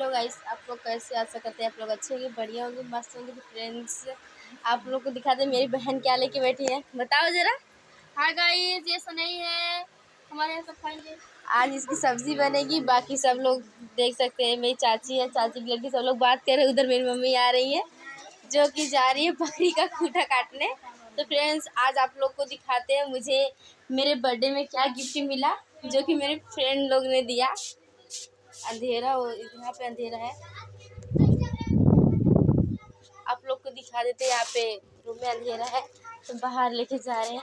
Hello guys, आप लोग कैसे? आशा करते हैं आप लोग अच्छे होंगे, बढ़िया होंगे, मस्त होंगे। तो फ्रेंड्स, आप लोग को दिखाते हैं मेरी बहन क्या लेके बैठी है। बताओ जरा। हाय गाइस, ये सनई है, हमारे यहाँ सब खाएंगे। आज इसकी सब्जी बनेगी। बाकी सब लोग देख सकते हैं, मेरी चाची है, चाची की लड़की, सब लोग बात कर रहे हैं। उधर मेरी मम्मी आ रही है जो कि जा रही है बकरी का खूंटा काटने। तो फ्रेंड्स, आज आप लोग को दिखाते हैं मुझे मेरे बर्थडे में क्या गिफ्ट मिला, जो कि मेरे फ्रेंड लोग ने दिया। अंधेरा हो, यहाँ पे अंधेरा है, आप लोग को दिखा देते हैं। यहाँ पे रूम में अंधेरा है तो बाहर लेके जा रहे हैं।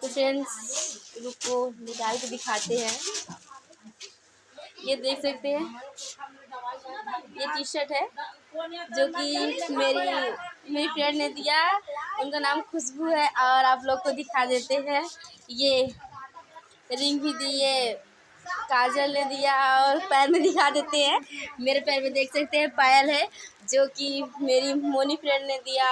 तो फ्रेंड्स, रुको निकाल के दिखाते हैं। ये देख सकते हैं, ये टी शर्ट है जो कि मेरी फ्रेंड ने दिया। उनका नाम खुशबू है। और आप लोग को दिखा देते हैं, ये रिंग भी दी है, काजल ने दिया। और पैर में दिखा देते हैं, मेरे पैर में देख सकते हैं पायल है जो कि मेरी मोनी फ्रेंड ने दिया।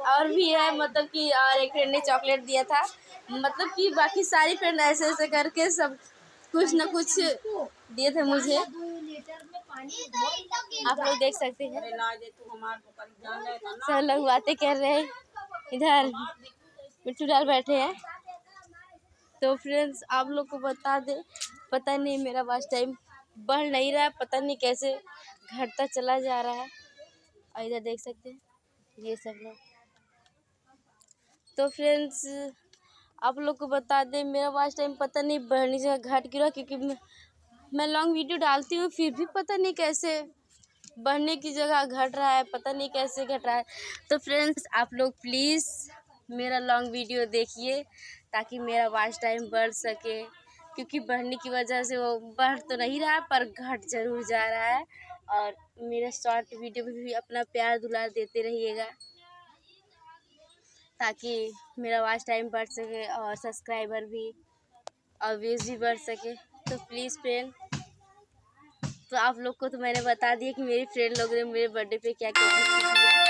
और भी है, मतलब कि और एक फ्रेंड ने चॉकलेट दिया था। मतलब कि बाकी सारी फ्रेंड ऐसे ऐसे करके सब कुछ न कुछ दिए थे मुझे। आप लोग देख सकते हैं, सब लोग बातें कर रहे हैं। इधर मिट्टू डाल बैठे हैं। तो फ्रेंड्स, आप लोग को बता दें, पता नहीं मेरा वॉच टाइम बढ़ नहीं रहा है, पता नहीं कैसे घटता चला जा रहा है। और इधर देख सकते हैं ये सब लोग। तो फ्रेंड्स, आप लोग को बता दें, मेरा वॉच टाइम पता नहीं बढ़ने से घट क्यों रहा, क्योंकि मैं लॉन्ग वीडियो डालती हूँ, फिर भी पता नहीं कैसे बढ़ने की जगह घट रहा है, पता नहीं कैसे घट रहा है। तो फ्रेंड्स, आप लोग प्लीज़ मेरा लॉन्ग वीडियो देखिए ताकि मेरा वॉच टाइम बढ़ सके, क्योंकि बढ़ने की वजह से वो बढ़ तो नहीं रहा पर घट ज़रूर जा रहा है। और मेरा शॉर्ट वीडियो में भी अपना प्यार दुलार देते रहिएगा ताकि मेरा वॉच टाइम बढ़ सके और सब्सक्राइबर भी और व्यूज़ भी बढ़ सके। तो प्लीज़ फ्रेंड, तो आप लोग को तो मैंने बता दिया कि मेरी फ्रेंड लोग ने मेरे बर्थडे पे क्या क्या गिफ्ट दिया।